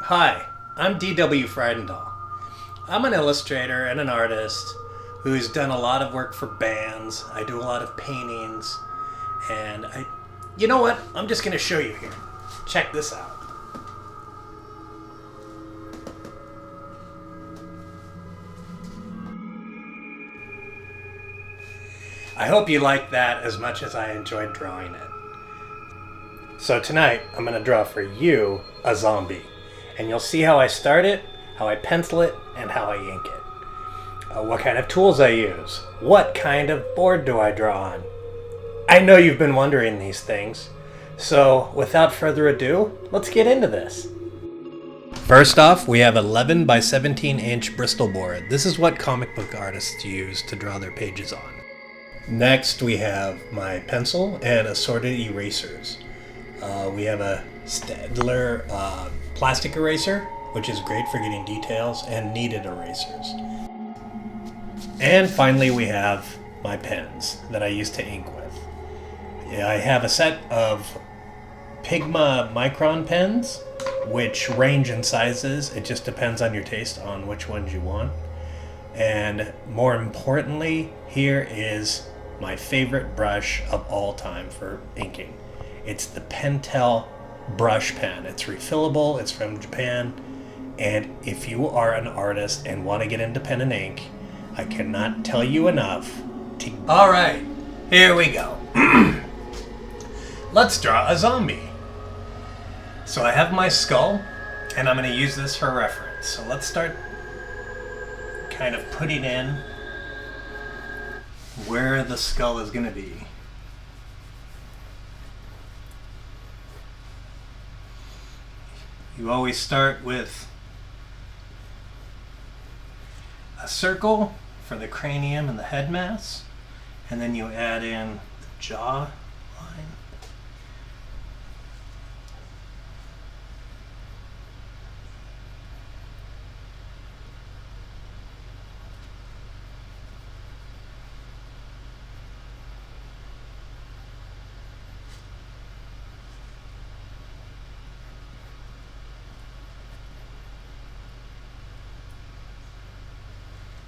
Hi, I'm D.W. Freidendahl. I'm an illustrator and an artist who's done a lot of work for bands. I do a lot of paintings, and you know what? I'm just going to show you here. Check this out. I hope you like that as much as I enjoyed drawing it. So tonight, I'm going to draw for you a zombie. And you'll see how I start it, how I pencil it, and how I ink it. What kind of tools I use. What kind of board do I draw on? I know you've been wondering these things. So without further ado, let's get into this. First off, we have 11 by 17 inch Bristol board. This is what comic book artists use to draw their pages on. Next, we have my pencil and assorted erasers. We have a Staedtler plastic eraser, which is great for getting details, and kneaded erasers. And finally, we have my pens that I use to ink with. I have a set of Pigma Micron pens, which range in sizes. It just depends on your taste on which ones you want. And more importantly, here is my favorite brush of all time for inking. It's the Pentel brush pen. It's refillable, it's from Japan, and if you are an artist and want to get into pen and ink, I cannot tell you enough to... Alright, here we go. Let's draw a zombie. So I have my skull, and I'm going to use this for reference. So let's start kind of putting in where the skull is going to be. You always start with a circle for the cranium and the head mass, and then you add in the jaw line.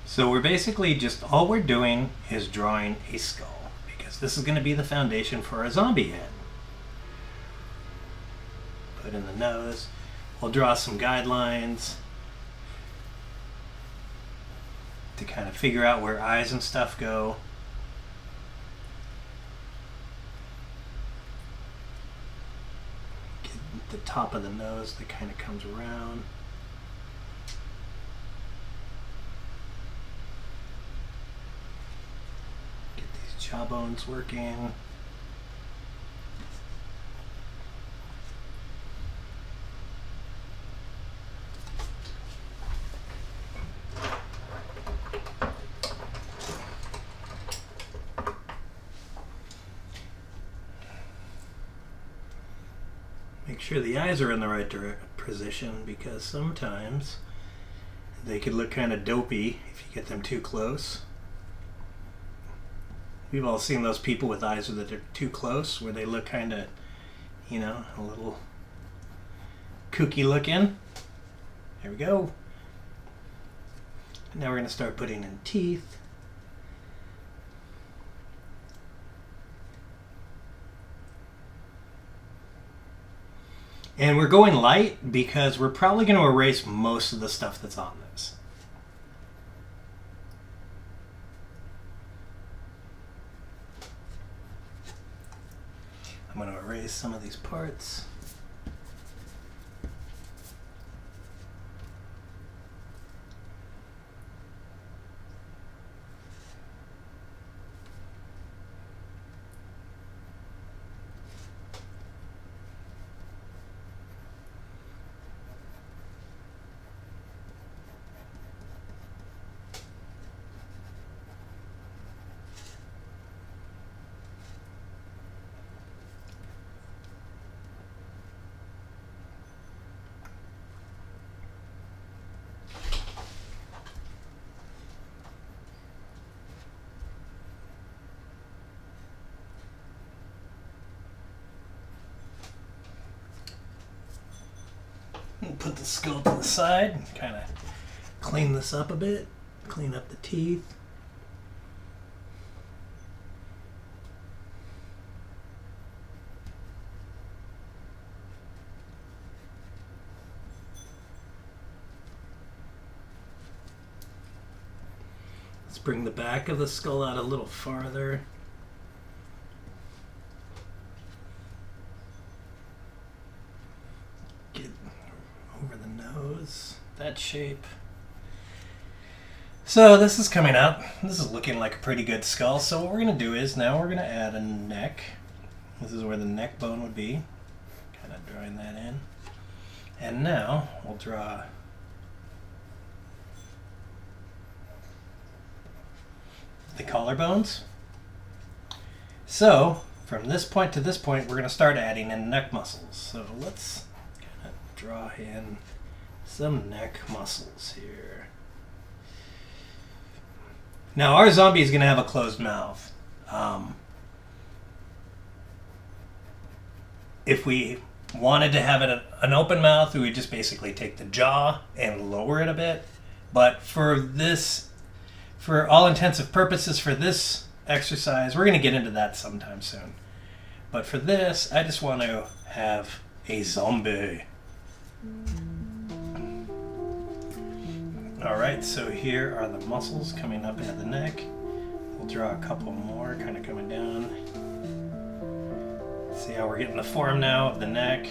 So we're basically just, all we're doing is drawing a skull, because this is going to be the foundation for a zombie head. Put in the nose. We'll draw some guidelines to kind of figure out where eyes and stuff go. Get the top of the nose that kind of comes around. Jawbones working. Make sure the eyes are in the right position, because sometimes they could look kind of dopey if you get them too close. We've all seen those people with eyes that are too close, where they look kind of, you know, a little kooky looking. There we go. Now we're going to start putting in teeth. And we're going light because we're probably going to erase most of the stuff that's on this. I'm going to erase some of these parts. put the skull to the side, kind of clean this up a bit, clean up the teeth. Let's bring the back of the skull out a little farther. Get over the nose, that shape. So this is coming out. This is looking like a pretty good skull. So what we're going to do is now we're going to add a neck. This is where the neck bone would be. Kind of drawing that in. And now we'll draw the collarbones. So from this point to this point, we're going to start adding in neck muscles. So let's kind of draw in some neck muscles here. Now our zombie is going to have a closed mouth. If we wanted to have it an open mouth, we would just basically take the jaw and lower it a bit. But for all intensive purposes, for this exercise, we're going to get into that sometime soon. But for this, I just want to have a zombie. Alright, so here are the muscles coming up at the neck. We'll draw a couple more kind of coming down. See how we're getting the form now of the neck.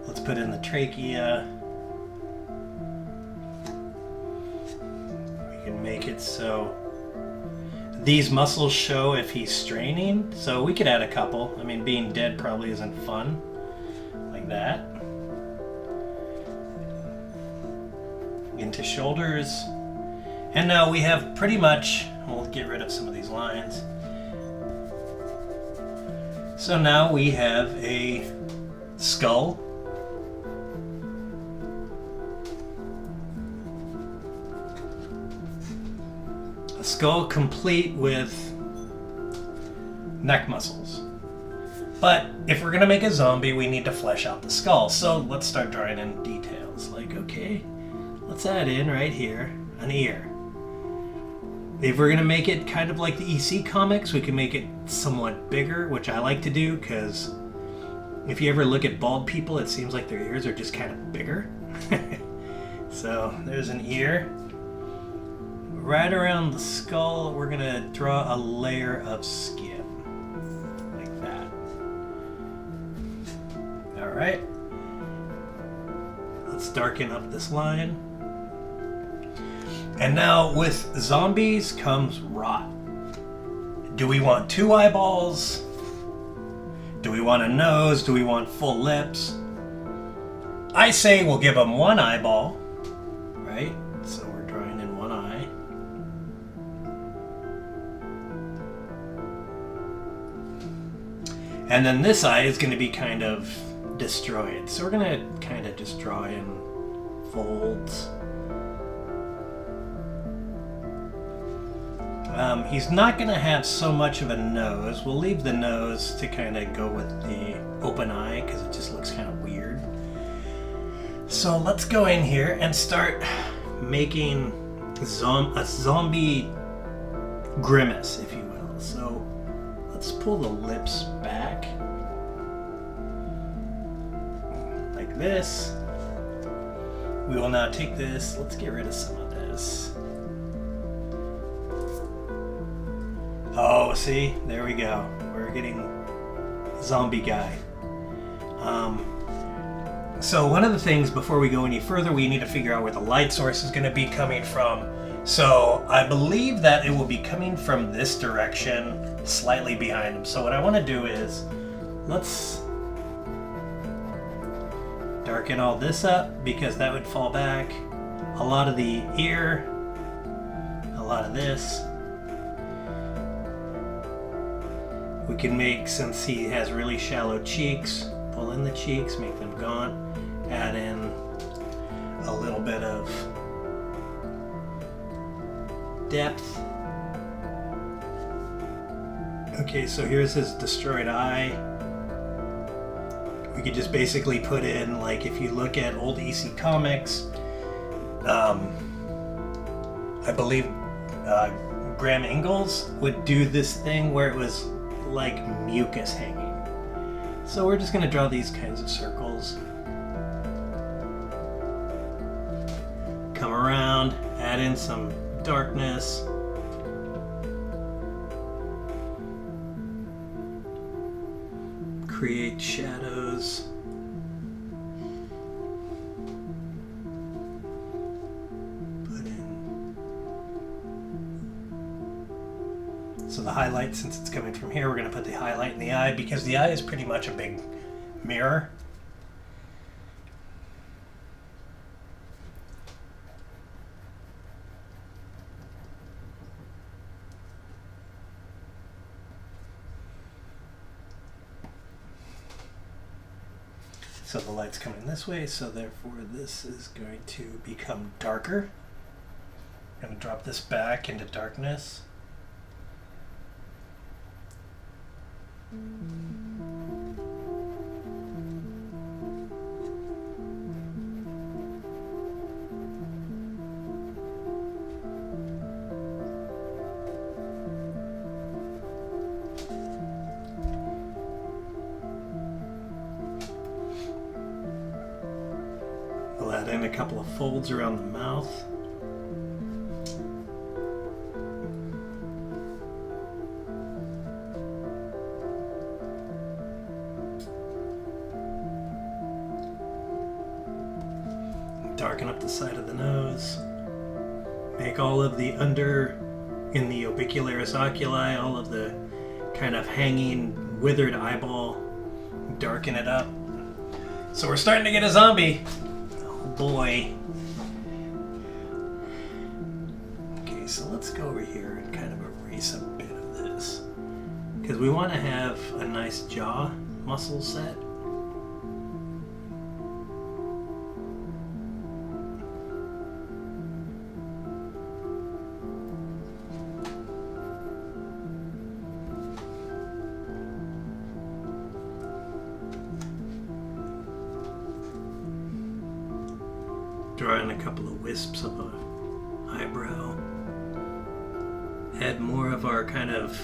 Let's put in the trachea. We can make it so these muscles show if he's straining. So we could add a couple. I mean, being dead probably isn't fun. Like that. Into shoulders. And now we have pretty much, we'll get rid of some of these lines. So now we have a skull. A skull complete with neck muscles. But if we're gonna make a zombie, we need to flesh out the skull. So let's start drawing in details. Like, okay, let's add in right here an ear. If we're going to make it kind of like the EC comics, we can make it somewhat bigger, which I like to do because if you ever look at bald people, it seems like their ears are just kind of bigger. So there's an ear. Right around the skull, we're going to draw a layer of skin. Like that. Alright. Let's darken up this line. And now with zombies comes rot. Do we want 2 eyeballs? Do we want a nose? Do we want full lips? I say we'll give them 1 eyeball, right? So we're drawing in 1 eye. And then this eye is going to be kind of destroyed. So we're going to kind of just draw in folds. He's not going to have so much of a nose. We'll leave the nose to kind of go with the open eye because it just looks kind of weird. So let's go in here and start making a zombie grimace, if you will. So let's pull the lips back like this. We will now take this. Let's get rid of some of this. Oh, see? There we go. We're getting zombie guy. So one of the things before we go any further, we need to figure out where the light source is going to be coming from. So I believe that it will be coming from this direction, slightly behind him. So what I want to do is, let's darken all this up because that would fall back. A lot of the ear, a lot of this. We can make, since he has really shallow cheeks, pull in the cheeks, make them gaunt, add in a little bit of depth. Okay, so here's his destroyed eye. We could just basically put in, like, if you look at old EC Comics, I believe Graham Ingalls would do this thing where it was like mucus hanging. So we're just going to draw these kinds of circles. Come around, add in some darkness. Create shadows. Put in. So the highlight, since it's coming from here, we're going to put the highlight in the eye because the eye is pretty much a big mirror. So the light's coming this way, so therefore this is going to become darker. I'm going to drop this back into darkness. We'll add in a couple of folds around the mouth. Darken up the side of the nose. Make all of the under in the orbicularis oculi, all of the kind of hanging, withered eyeball, darken it up. So we're starting to get a zombie. Boy. Okay, so let's go over here and kind of erase a bit of this because we want to have a nice jaw muscle set. Draw in a couple of wisps of an eyebrow. Add more of our kind of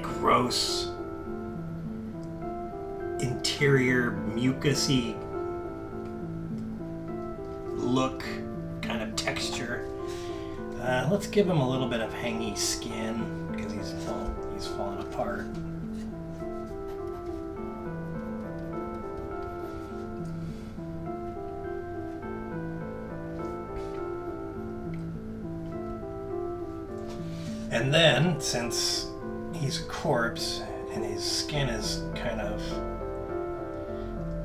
gross, interior, mucusy look, kind of texture. Let's give him a little bit of hangy skin because he's falling apart. And then, since he's a corpse and his skin is kind of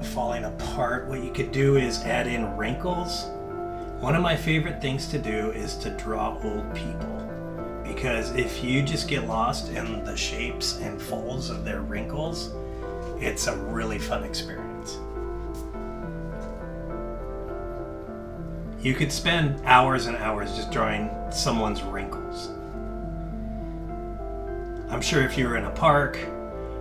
falling apart, what you could do is add in wrinkles. One of my favorite things to do is to draw old people, because if you just get lost in the shapes and folds of their wrinkles, it's a really fun experience. You could spend hours and hours just drawing someone's wrinkles. I'm sure if you were in a park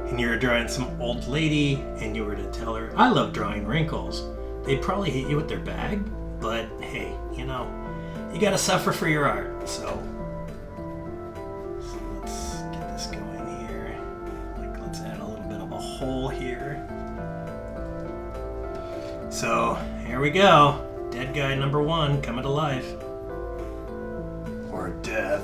and you were drawing some old lady and you were to tell her, I love drawing wrinkles, they'd probably hit you with their bag, but hey, you know, you gotta suffer for your art, so let's get this going here. Like, let's add a little bit of a hole here. So, here we go. Dead guy number 1 coming to life. Or death.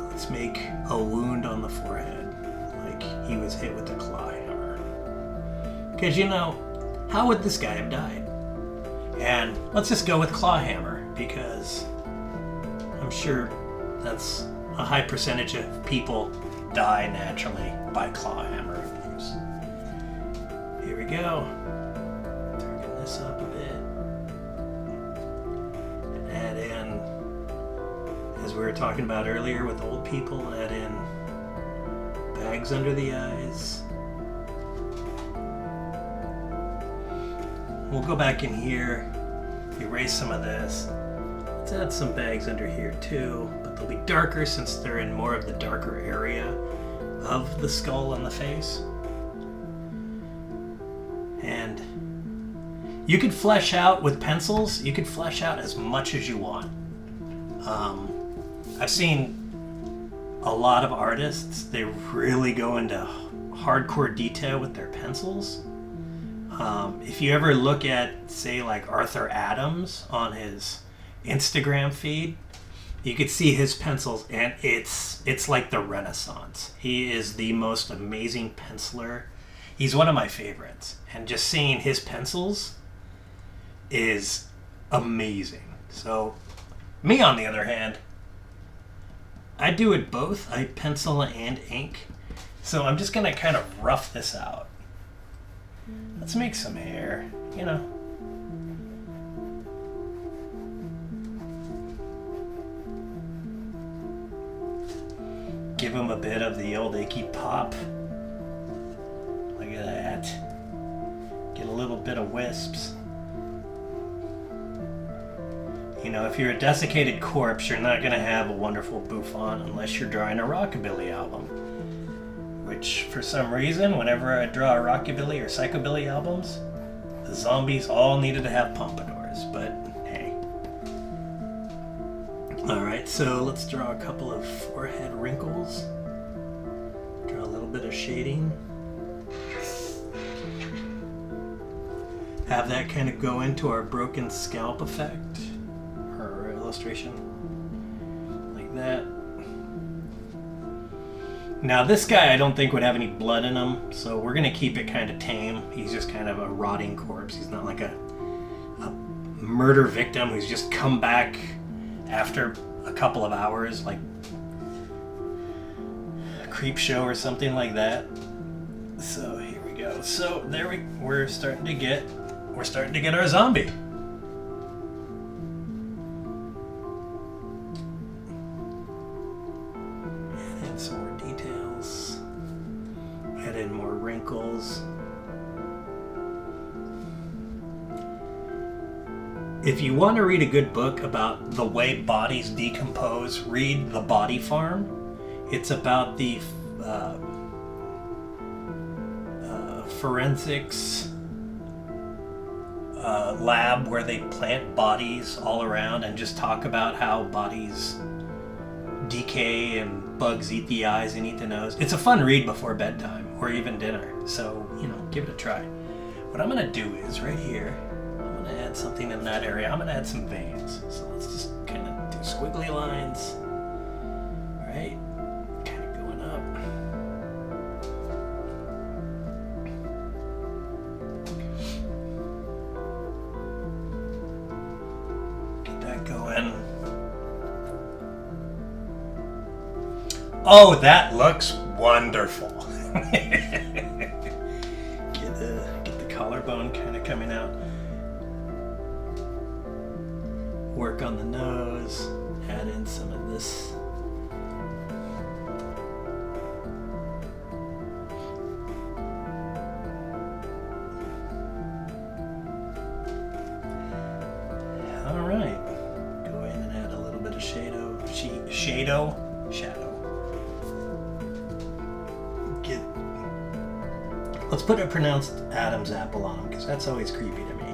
Let's make a wound on the forehead, like he was hit with a claw hammer. Because, you know, how would this guy have died? And let's just go with claw hammer, because I'm sure that's a high percentage of people die naturally by claw hammer abuse. Here we go. Darken this up a bit. And add in, as we were talking about earlier with old people, add in bags under the eyes. We'll go back in here, erase some of this. Let's add some bags under here too, but They'll be darker since they're in more of the darker area of the skull and the face. And you could flesh out with pencils, you could flesh out as much as you want. I've seen a lot of artists, they really go into hardcore detail with their pencils. If you ever look at, say, like Arthur Adams on his Instagram feed, you could see his pencils, and it's like the Renaissance. He is the most amazing penciler. He's one of my favorites, and just seeing his pencils is amazing. So, me on the other hand, I do it both. I pencil and ink. So I'm just gonna kind of rough this out. Let's make some hair, you know. Give him a bit of the old icky pop. Look at that. Get a little bit of wisps. You know, if you're a desiccated corpse, you're not going to have a wonderful bouffant unless you're drawing a rockabilly album. Which, for some reason, whenever I draw a rockabilly or psychobilly albums, the zombies all needed to have pompadours, but hey. Alright, so let's draw a couple of forehead wrinkles. Draw a little bit of shading. Have that kind of go into our broken scalp effect. Illustration like that. Now this guy I don't think would have any blood in him, so we're gonna keep it kind of tame. He's just kind of a rotting corpse. He's not like a murder victim who's just come back after a couple of hours, like a creep show or something like that. So here we go. So there we're starting to get our zombie. Some more details. Add in more wrinkles. If you want to read a good book about the way bodies decompose, read The Body Farm. It's about the forensics lab where they plant bodies all around and just talk about how bodies decay and bugs eat the eyes and eat the nose. It's a fun read before bedtime or even dinner, so, you know, give it a try. What I'm going to do is right here, I'm going to add something in that area. I'm going to add some veins. So let's just kind of do squiggly lines. Right? Kind of going up. Get that going. Oh, that looks wonderful. Get the collarbone kind of coming out. Work on the nose. Add in some of this. All right. Go in and add a little bit of shadow. Let's put a pronounced Adam's apple on him, because that's always creepy to me.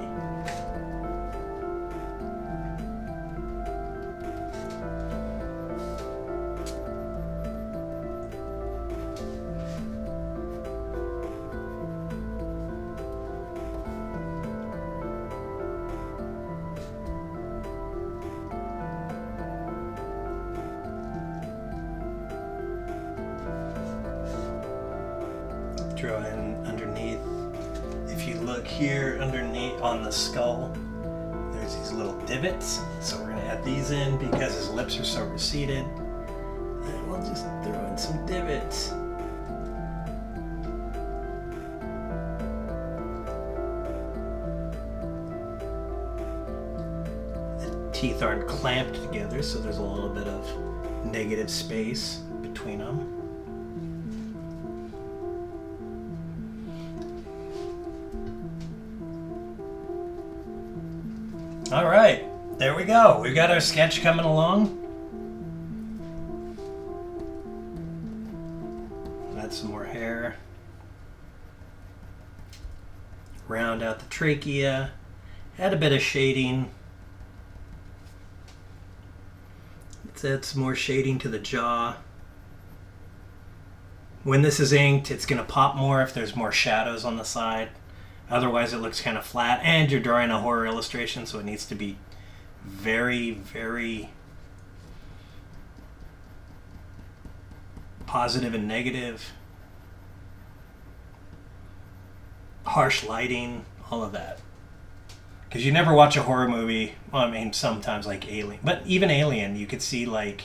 Draw in underneath. If you look here underneath on the skull, there's these little divots. So we're going to add these in because his lips are so receded. And we'll just throw in some divots. The teeth aren't clamped together, so there's a little bit of negative space between them. All right, there we go. We've got our sketch coming along. trachea, add a bit of shading. Let's add some more shading to the jaw. When this is inked, it's going to pop more if there's more shadows on the side. Otherwise, it looks kind of flat. And you're drawing a horror illustration, so it needs to be very, very positive and negative. Harsh lighting, all of that. Because you never watch a horror movie, well, I mean, sometimes like Alien, but even Alien, you could see like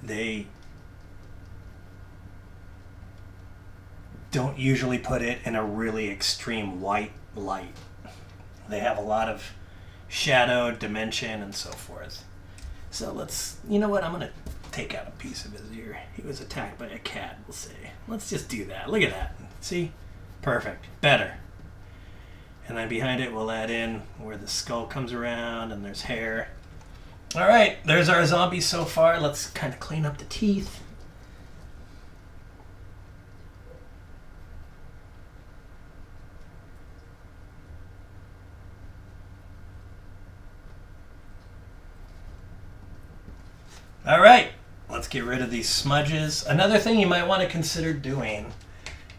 they don't usually put it in a really extreme white light. They have a lot of shadow, dimension, and so forth. So let's, you know what, I'm going to take out a piece of his ear. He was attacked by a cat, we'll say. Let's just do that. Look at that. See? Perfect. Better. And then behind it, we'll add in where the skull comes around and there's hair. All right, there's our zombie so far. Let's kind of clean up the teeth. All right, let's get rid of these smudges. Another thing you might want to consider doing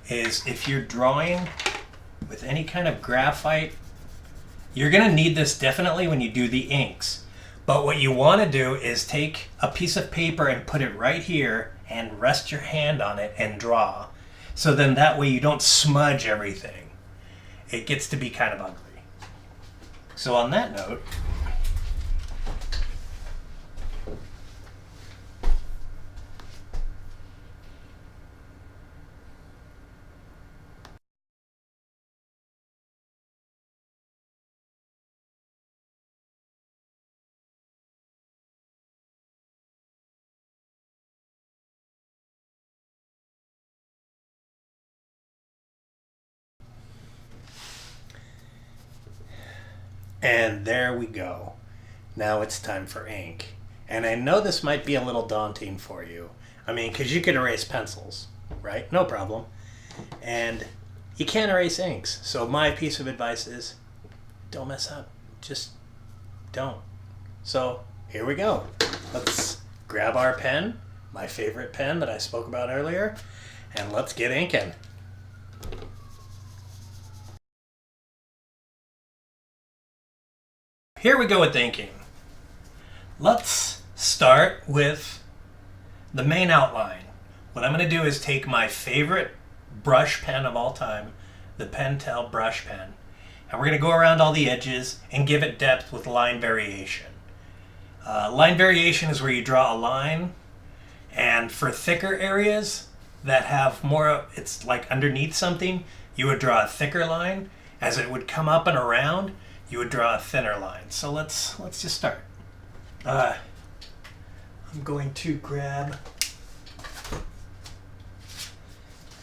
is if you're drawing with any kind of graphite, you're going to need this definitely when you do the inks. But what you want to do is take a piece of paper and put it right here and rest your hand on it and draw. So then that way you don't smudge everything. It gets to be kind of ugly. So on that note, and there we go. Now it's time for ink. And I know this might be a little daunting for you. I mean, because you can erase pencils, right? No problem. And you can't erase inks. So my piece of advice is don't mess up. Just don't. So here we go. Let's grab our pen, my favorite pen that I spoke about earlier, and let's get inking. Here we go with inking. Let's start with the main outline. What I'm going to do is take my favorite brush pen of all time, the Pentel brush pen, and we're going to go around all the edges and give it depth with line variation. Line variation is where you draw a line, and for thicker areas that have more, it's like underneath something, you would draw a thicker line. As it would come up and around, you would draw a thinner line. So let's just start. I'm going to grab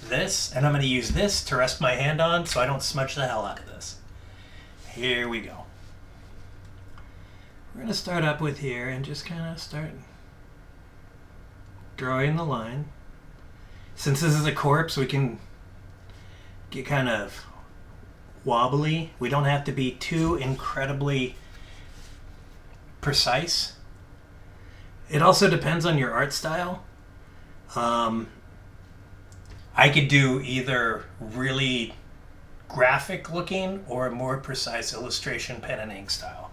this, and I'm going to use this to rest my hand on so I don't smudge the hell out of this. Here we go. We're going to start up with here and just kind of start drawing the line. Since this is a corpse, we can get kind of wobbly. We don't have to be too incredibly precise. It also depends on your art style. I could do either really graphic looking or a more precise illustration pen and ink style.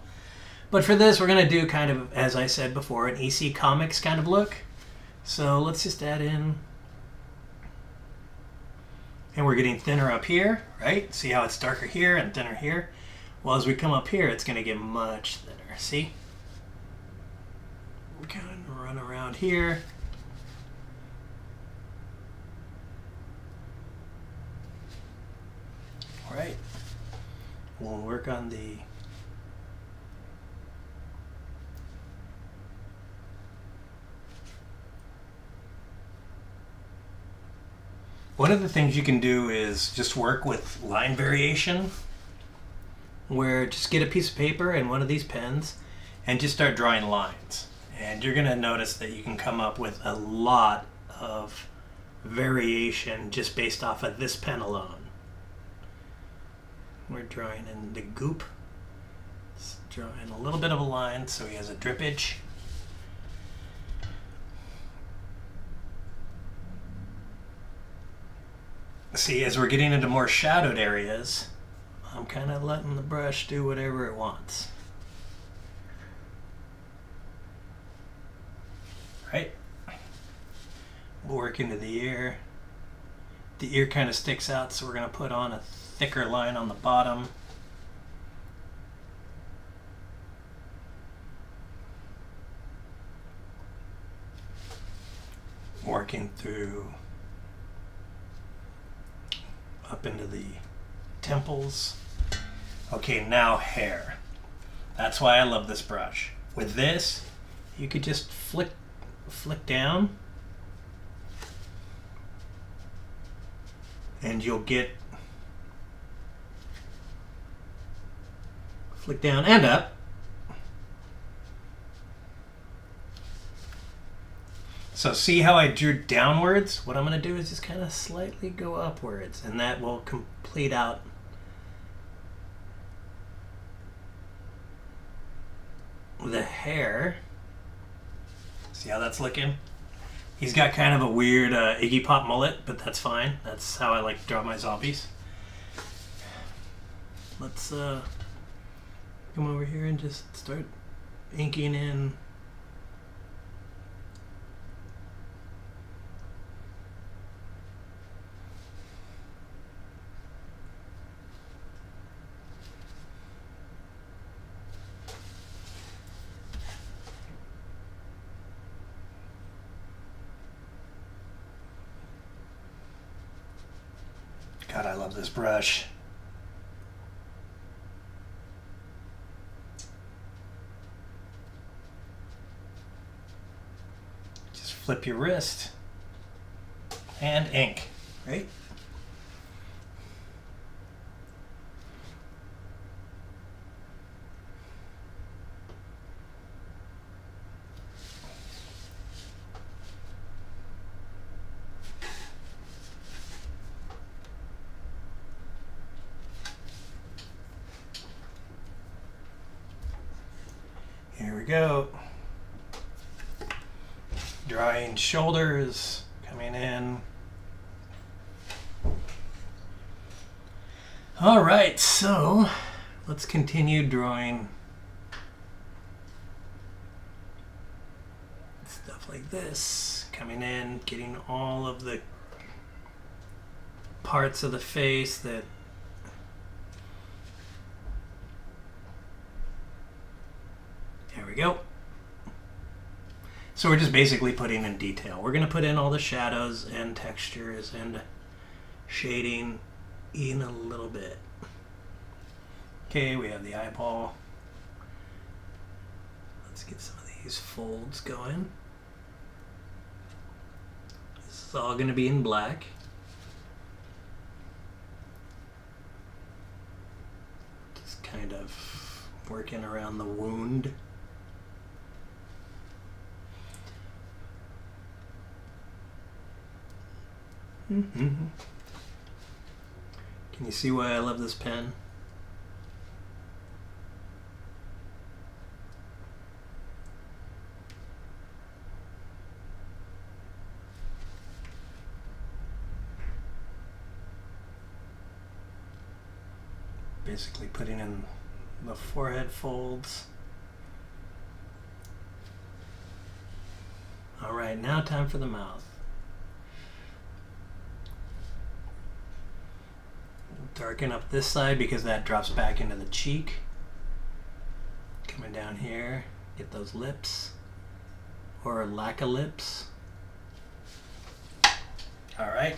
But for this, we're going to do kind of, as I said before, an EC Comics kind of look. So let's just add in. And we're getting thinner up here, right? See how it's darker here and thinner here? Well, as we come up here, it's going to get much thinner. See? We kind of run around here. All right. We'll work on the one of the things you can do is just work with line variation, where just get a piece of paper and one of these pens and just start drawing lines. And you're going to notice that you can come up with a lot of variation just based off of this pen alone. We're drawing in the goop. Let's draw in a little bit of a line so he has a drippage. See, as we're getting into more shadowed areas, I'm kind of letting the brush do whatever it wants. Right? We'll work into the ear. The ear kind of sticks out, so we're going to put on a thicker line on the bottom. Working through up into the temples. Okay, now hair. That's why I love this brush. With this, you could just flick down and you'll get flick down and up. So see how I drew downwards? What I'm going to do is just kind of slightly go upwards, and that will complete out the hair. See how that's looking? He's got kind of a weird Iggy Pop mullet, but that's fine. That's how I like to draw my zombies. Let's come over here and just start inking in God, I love this brush. Just flip your wrist and ink, right? Here we go. Drawing shoulders, coming in. All right, so let's continue drawing stuff like this, coming in, getting all of the parts of the face that there we go. So we're just basically putting in detail. We're going to put in all the shadows and textures and shading in a little bit. Okay, we have the eyeball. Let's get some of these folds going. This is all going to be in black. Just kind of working around the wound. Can you see why I love this pen? Basically putting in the forehead folds. All right, now time for the mouth. Darken up this side because that drops back into the cheek. Coming down here, get those lips or lack of lips. All right.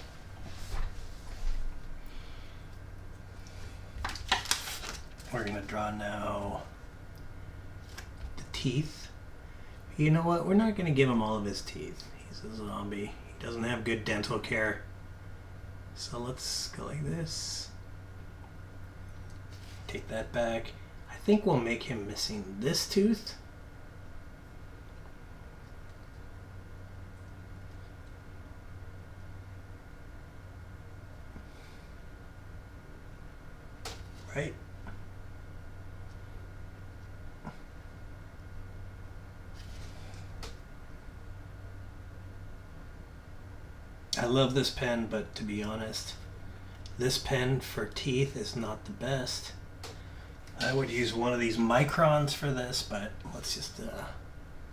We're gonna draw now the teeth. You know what? We're not gonna give him all of his teeth. He's a zombie. He doesn't have good dental care. So let's go like this. Take that back. I think we'll make him missing this tooth. Right. I love this pen, but to be honest, this pen for teeth is not the best. I would use one of these microns for this, but let's just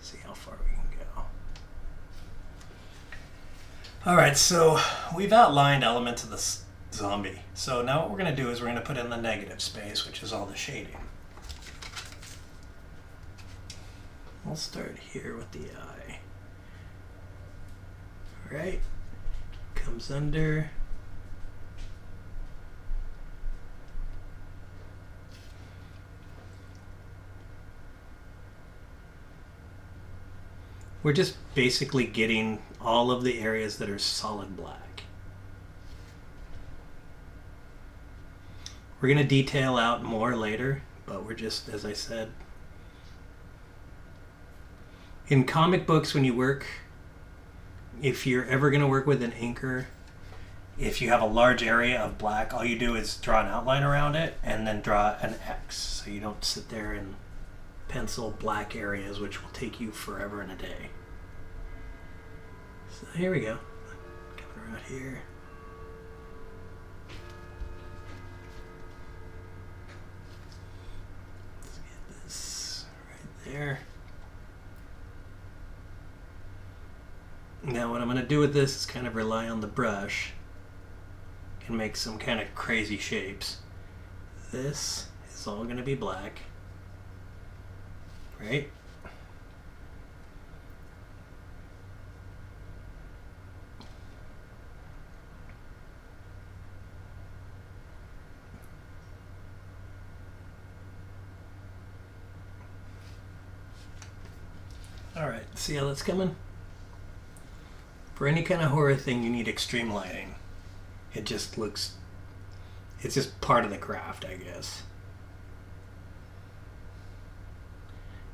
see how far we can go. All right, so we've outlined elements of this Zawmbeee. So now what we're going to do is we're going to put in the negative space, which is all the shading. We'll start here with the eye. All right, comes under. We're just basically getting all of the areas that are solid black. We're going to detail out more later, but we're just, as I said, in comic books, when you work, if you're ever going to work with an inker, if you have a large area of black, all you do is draw an outline around it and then draw an X. So you don't sit there and pencil black areas, which will take you forever and a day. So here we go. Coming around here. Let's get this right there. Now what I'm going to do with this is kind of rely on the brush and make some kind of crazy shapes. This is all going to be black. Right? All right, see how that's coming? For any kind of horror thing, you need extreme lighting. It just looks, it's just part of the craft, I guess.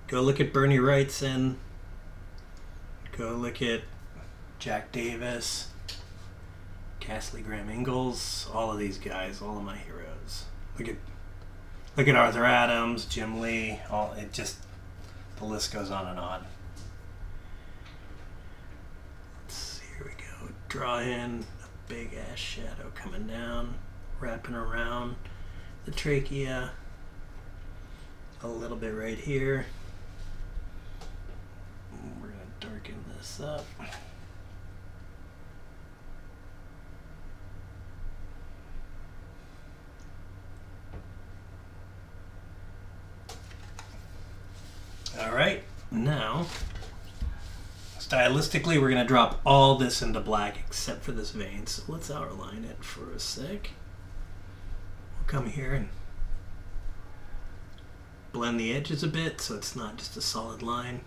Go look at Bernie Wrightson. Go look at Jack Davis, Castley Graham Ingalls, all of these guys, all of my heroes. Look at Arthur Adams, Jim Lee, the list goes on and on. Let's see, here we go. Draw in a big ass shadow coming down, wrapping around the trachea. A little bit right here. We're going to darken this up. All right, now, stylistically, we're going to drop all this into black except for this vein. So let's outline it for a sec. We'll come here and blend the edges a bit so it's not just a solid line.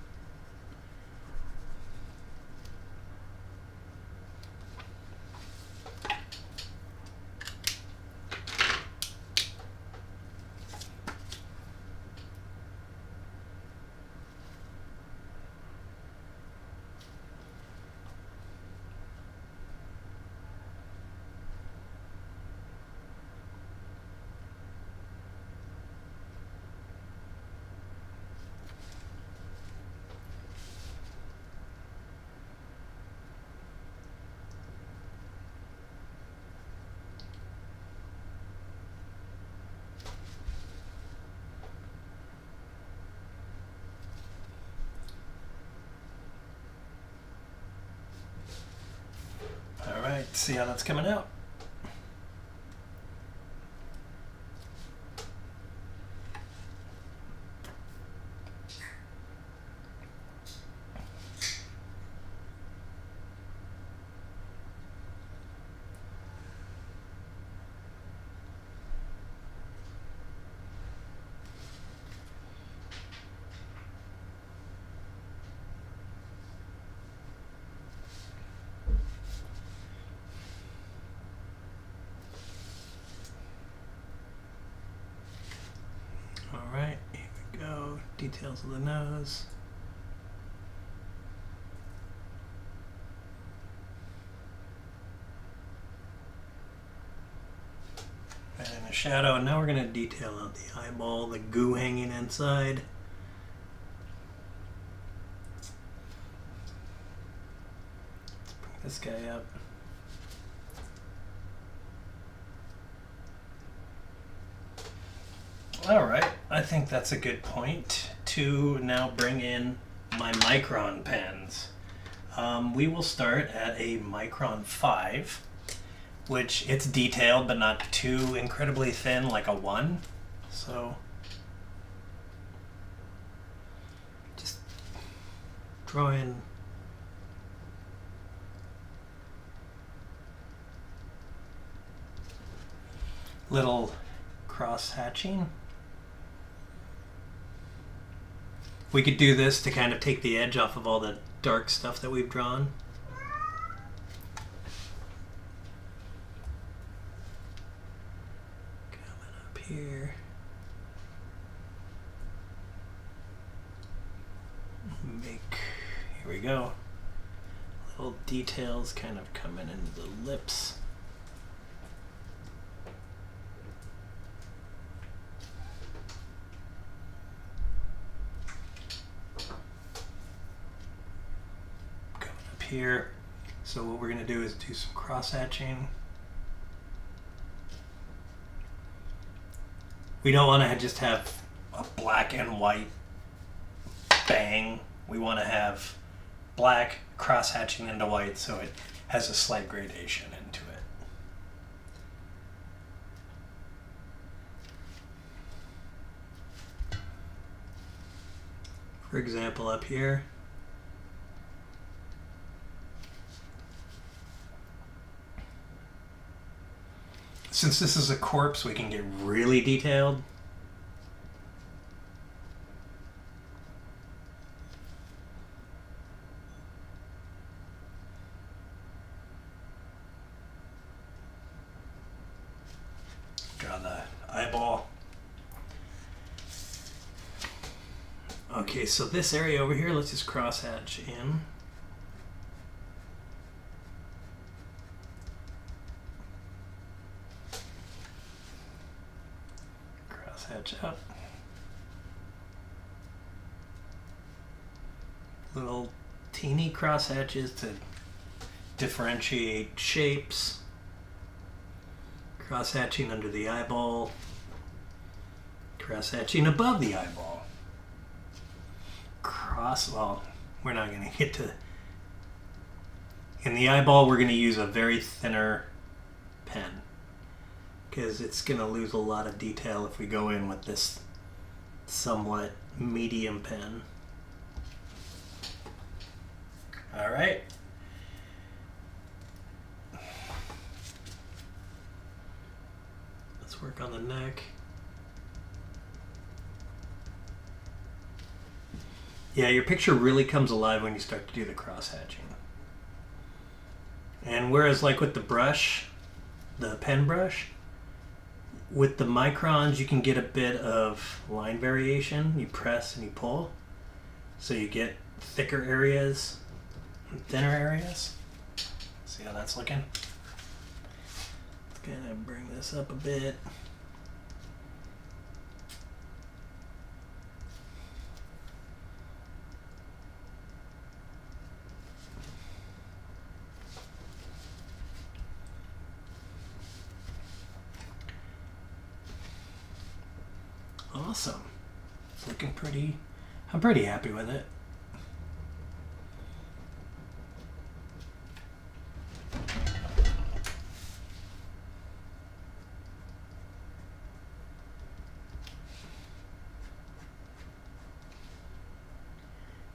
All right, see how that's coming out. Alright, here we go. Details of the nose. And then a shadow, and now we're going to detail out the eyeball, the goo hanging inside. Let's bring this guy up. All right, I think that's a good point to now bring in my micron pens. We will start at a micron 5, which it's detailed but not too incredibly thin like a 1. So just draw in little cross hatching. We could do this to kind of take the edge off of all the dark stuff that we've drawn. Coming up here. Here we go. Little details kind of coming into the lips. Here. So what we're going to do is do some cross hatching. We don't want to just have a black and white bang. We want to have black cross hatching into white so it has a slight gradation into it. For example, up here, since this is a corpse, we can get really detailed. Draw the eyeball. Okay, so this area over here, let's just cross hatch in. Hatch up. Little teeny cross hatches to differentiate shapes. Cross hatching under the eyeball. Cross hatching above the eyeball. Well, we're not going to get to... In the eyeball, we're going to use a very thinner pen, because it's going to lose a lot of detail if we go in with this somewhat medium pen. All right. Let's work on the neck. Yeah, your picture really comes alive when you start to do the cross hatching. And whereas like with the brush, the pen brush, with the microns, you can get a bit of line variation. You press and you pull, so you get thicker areas and thinner areas. See how that's looking? Let's kind of bring this up a bit. Awesome. It's looking pretty, I'm pretty happy with it.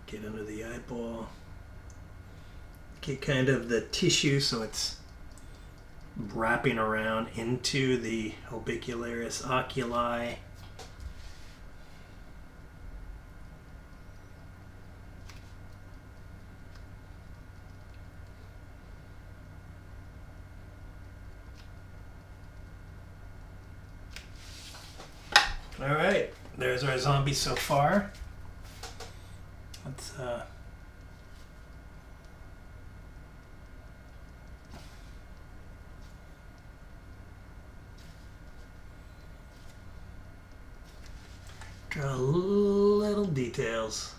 Get under the eyeball. Get kind of the tissue so it's wrapping around into the orbicularis oculi. All right, there's our zombie so far. Let's draw little details.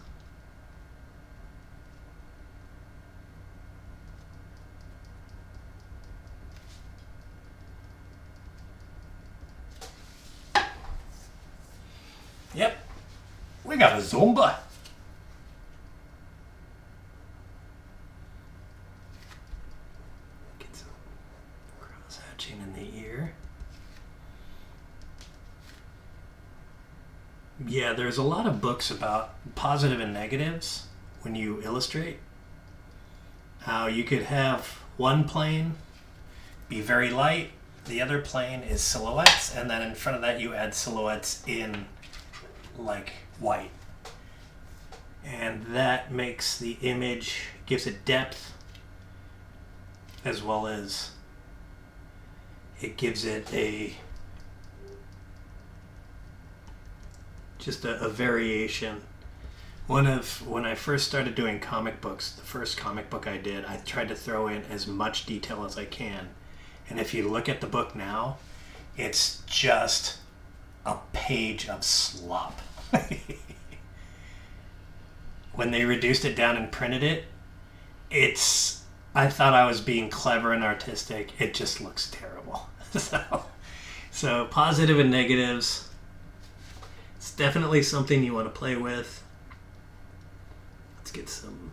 Yep, we got a Zomba. Get some cross hatching in the ear. Yeah, there's a lot of books about positive and negatives when you illustrate. How you could have one plane be very light, the other plane is silhouettes, and then in front of that you add silhouettes in like white. And that makes the image, gives it depth, as well as it gives it just a variation. When I first started doing comic books, the first comic book I did, I tried to throw in as much detail as I can. And if you look at the book now, it's just a page of slop. When they reduced it down and printed it, I thought I was being clever and artistic. It just looks terrible. So positive and negatives, it's definitely something you want to play with. Let's get some.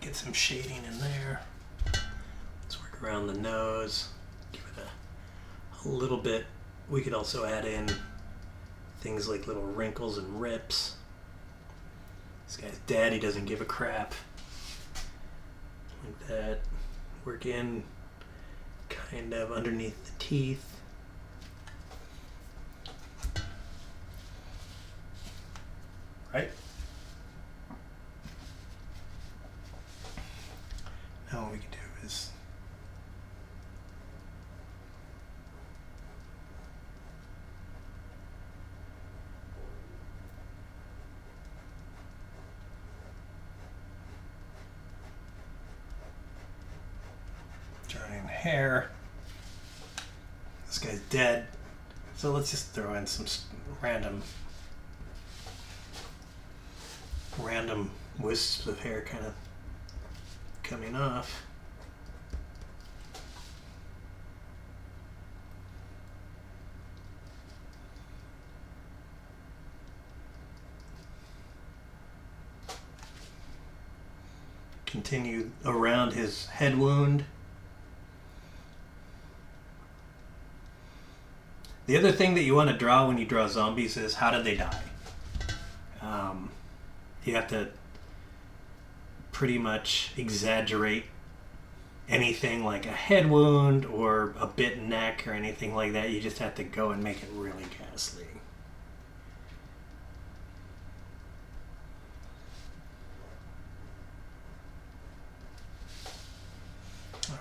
Get some shading in there. Let's work around the nose. Give it a little bit. We could also add in things like little wrinkles and rips. This guy's daddy doesn't give a crap. Like that. Work in kind of underneath the teeth. Right? Now what we can do is drawing hair. This guy's dead, so let's just throw in some random wisps of hair kind of coming off. Continue around his head wound. The other thing that you want to draw when you draw zombies is how did they die? You have to pretty much exaggerate anything like a head wound or a bit neck or anything like that. You just have to go and make it really ghastly.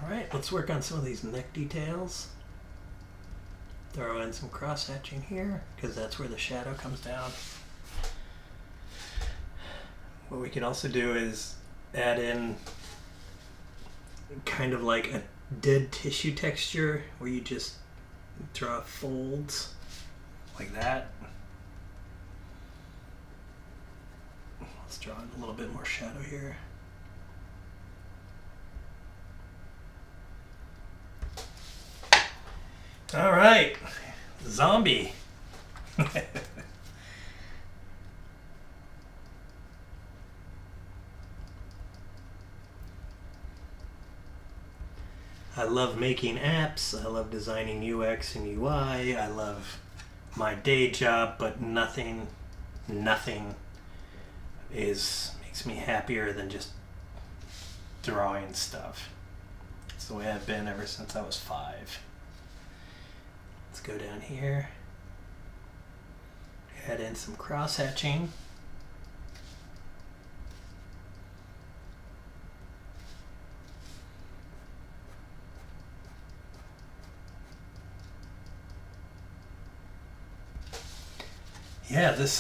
Alright, let's work on some of these neck details. Throw in some cross hatching here because that's where the shadow comes down. What we can also do is add in kind of like a dead tissue texture where you just draw folds like that. Let's draw in a little bit more shadow here. All right, Zawmbeee. I love making apps, I love designing UX and UI, I love my day job, but nothing makes me happier than just drawing stuff. It's the way I've been ever since I was 5. Let's go down here, add in some cross hatching. Yeah, this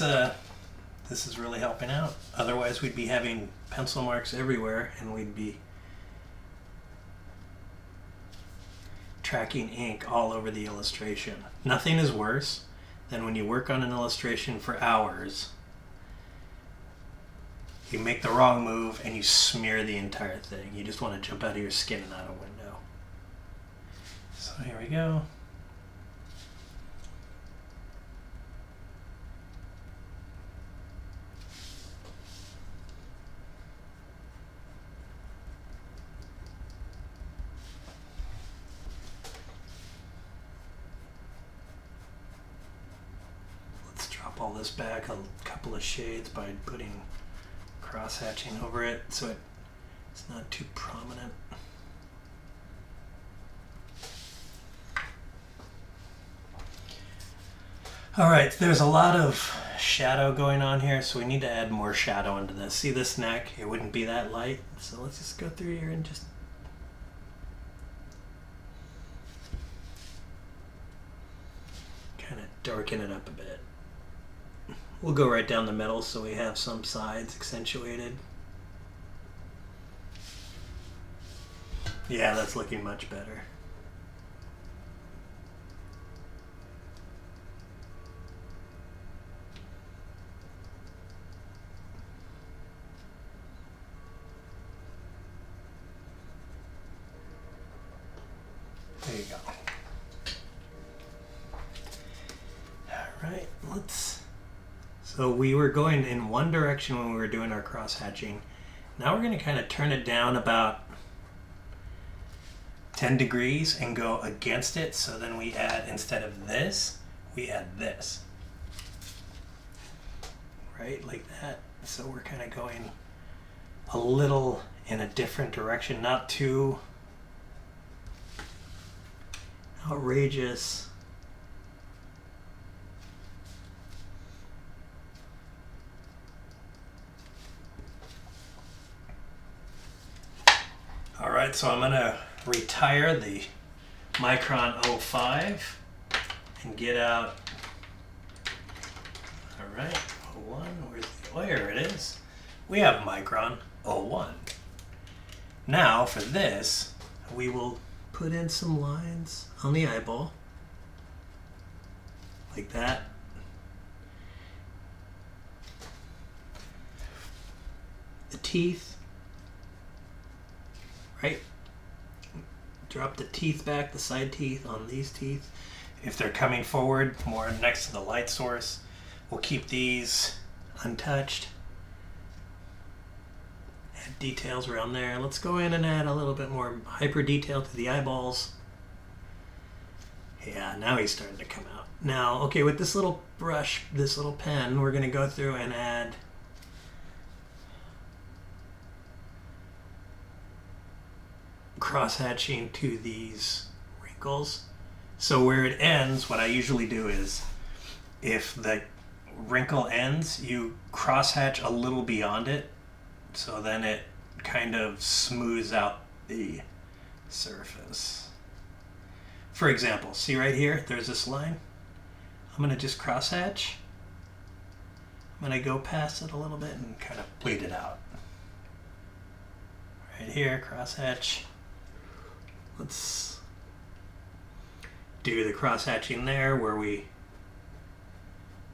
is really helping out. Otherwise we'd be having pencil marks everywhere and we'd be tracking ink all over the illustration. Nothing is worse than when you work on an illustration for hours. you make the wrong move and you smear the entire thing. You just want to jump out of your skin and out a window. So here we go. Let's drop all this back a couple of shades by putting cross-hatching over it so it's not too prominent. Alright, there's a lot of shadow going on here, so we need to add more shadow into this. See this neck? It wouldn't be that light, so let's just go through here and just kind of darken it up a bit. We'll go right down the middle so we have some sides accentuated. Yeah, that's looking much better. There you go. All right, so we were going in one direction when we were doing our cross hatching. Now we're going to kind of turn it down about 10 degrees and go against it. So then we add, instead of this, we add this. Right, like that. So we're kind of going a little in a different direction, not too outrageous. All right, so I'm gonna retire the Micron 05 and get out. All right, 01, where's the, oh, here it is. We have Micron 01. Now for this, we will put in some lines on the eyeball, like that. The teeth, right? Drop the teeth back, the side teeth on these teeth. If they're coming forward more next to the light source, we'll keep these untouched. Add details around there. Let's go in and add a little bit more hyper detail to the eyeballs. Yeah, now he's starting to come out. Now, okay, with this little brush, this little pen, we're going to go through and add cross-hatching to these wrinkles. So where it ends, what I usually do is, if the wrinkle ends, you cross-hatch a little beyond it, so then it kind of smooths out the surface. For example, see right here, there's this line. I'm going to just cross-hatch. I'm going to go past it a little bit and kind of bleed it out. Right here, cross-hatch. Let's do the cross-hatching there where we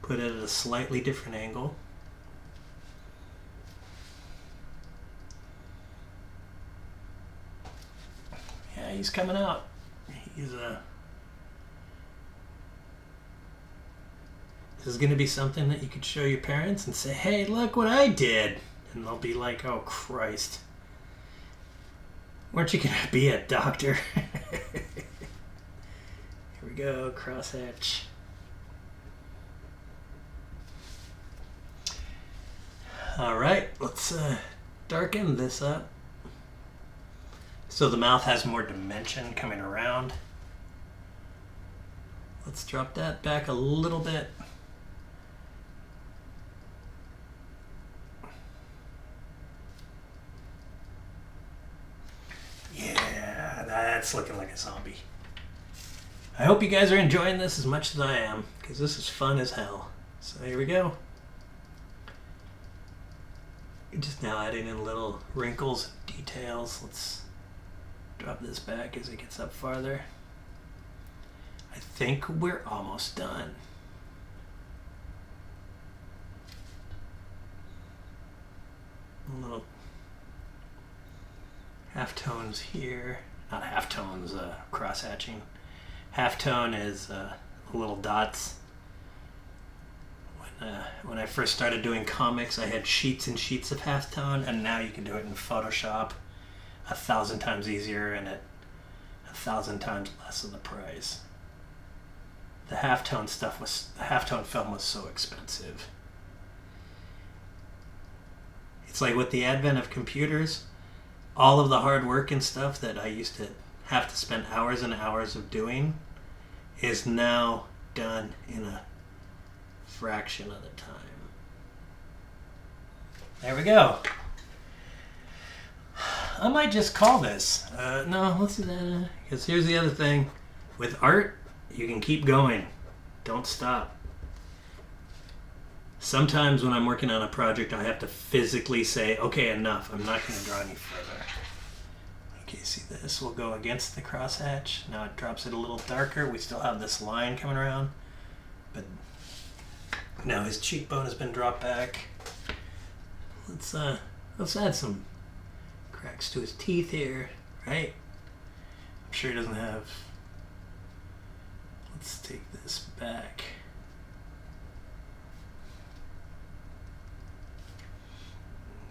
put it at a slightly different angle. Yeah, he's coming out. He's this is going to be something that you could show your parents and say, hey, look what I did. And they'll be like, oh, Christ. Weren't you going to be a doctor? Here we go, crosshatch. All right, let's darken this up so the mouth has more dimension coming around. Let's drop that back a little bit. Yeah, that's looking like a zombie. I hope you guys are enjoying this as much as I am, because this is fun as hell. So here we go. Just now adding in little wrinkles, details. Let's drop this back as it gets up farther. I think we're almost done. little halftones here. Not halftones, cross hatching. Halftone is little dots. When I first started doing comics, I had sheets and sheets of halftone, and now you can do it in Photoshop 1,000 times easier and at 1,000 times less of the price. The halftone film was so expensive. It's like with the advent of computers, all of the hard work and stuff that I used to have to spend hours and hours of doing is now done in a fraction of the time. There we go. I might just call this. No, let's do that. Because here's the other thing. With art, you can keep going. Don't stop. Sometimes when I'm working on a project, I have to physically say, okay, enough. I'm not going to draw any further. Okay, see this? We'll go against the crosshatch. Now it drops it a little darker. We still have this line coming around. But now his cheekbone has been dropped back. Let's add some cracks to his teeth here, right? I'm sure he doesn't have... Let's take this back.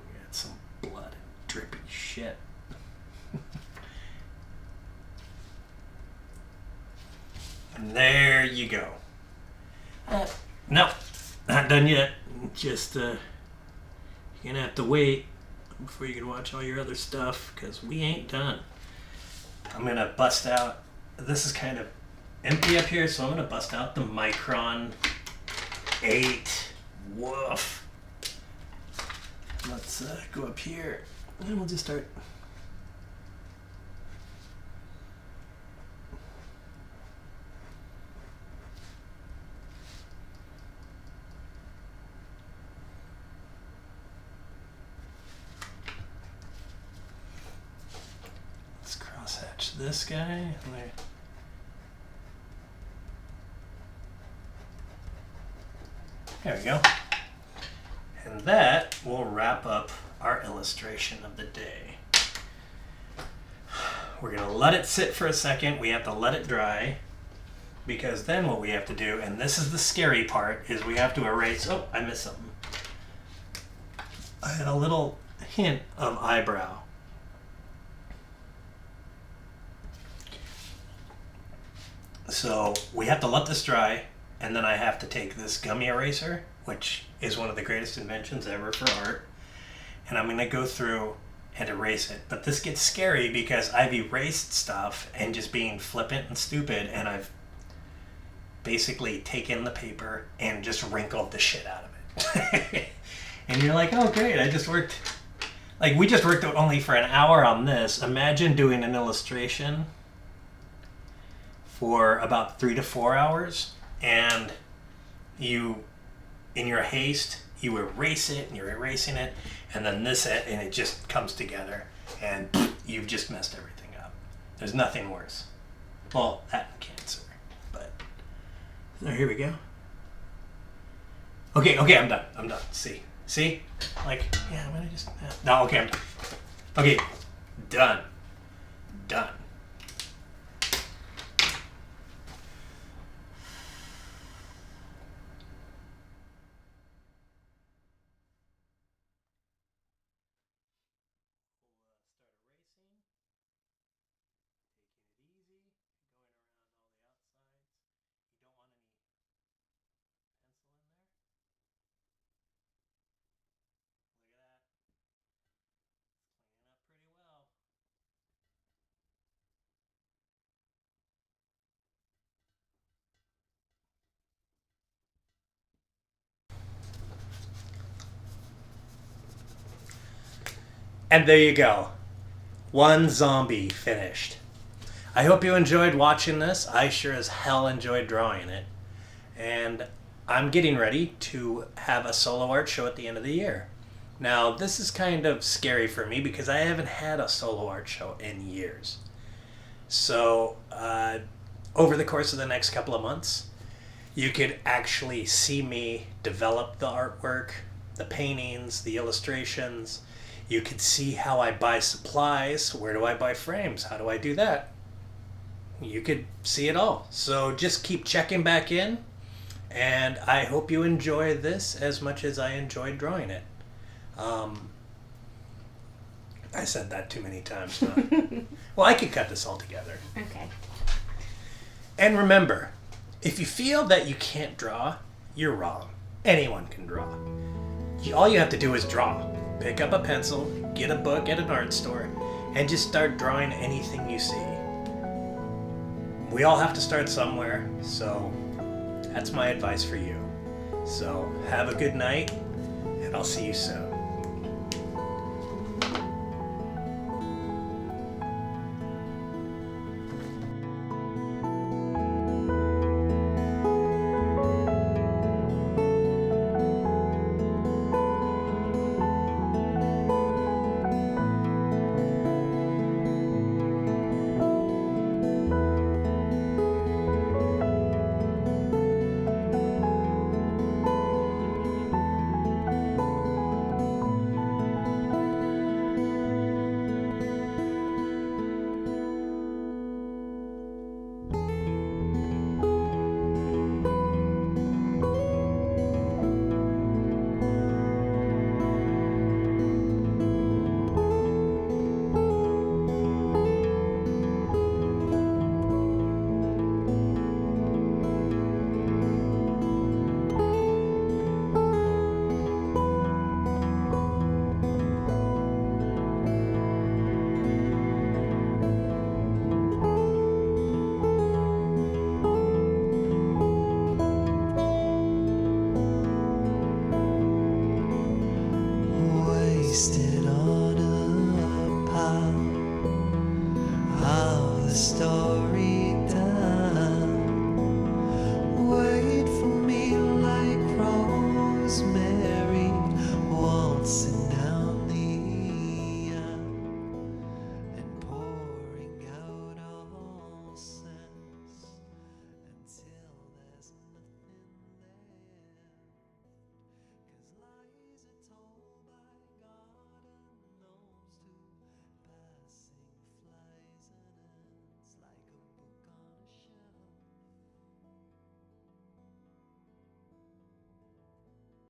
We got some blood and drippy shit. And there you go. No, not done yet. Just, you're gonna have to wait before you can watch all your other stuff, because we ain't done. I'm gonna bust out, this is kind of empty up here, so I'm gonna bust out the Micron 8. Woof. Let's go up here, and we'll just start. This guy. There we go. And that will wrap up our illustration of the day. We're going to let it sit for a second. We have to let it dry, because then what we have to do, and this is the scary part, is we have to erase... Oh, I missed something. I had a little hint of eyebrow. So we have to let this dry, and then I have to take this gummy eraser, which is one of the greatest inventions ever for art, and I'm going to go through and erase it. But this gets scary because I've erased stuff and just being flippant and stupid, and I've basically taken the paper and just wrinkled the shit out of it. And you're like, oh great, I just worked, like we just worked only for an hour on this. Imagine doing an illustration for about 3 to 4 hours, and you, in your haste, you erase it, and you're erasing it, and then and it just comes together, and you've just messed everything up. There's nothing worse. Well, that and cancer, but so here we go. Okay, I'm done. See? Like, yeah, I'm gonna just, no, okay, I'm done. Okay, done. And there you go. One Zawmbeee finished. I hope you enjoyed watching this. I sure as hell enjoyed drawing it. And I'm getting ready to have a solo art show at the end of the year. Now, this is kind of scary for me because I haven't had a solo art show in years. So, over the course of the next couple of months, you could actually see me develop the artwork, the paintings, the illustrations. You could see how I buy supplies. Where do I buy frames? How do I do that? You could see it all. So just keep checking back in, and I hope you enjoy this as much as I enjoyed drawing it. I said that too many times, huh? Well, I could cut this all together. Okay. And remember, if you feel that you can't draw, you're wrong. Anyone can draw. All you have to do is draw. Pick up a pencil, get a book at an art store, and just start drawing anything you see. We all have to start somewhere, so that's my advice for you. So have a good night, and I'll see you soon. Wasted on a pile of the stars.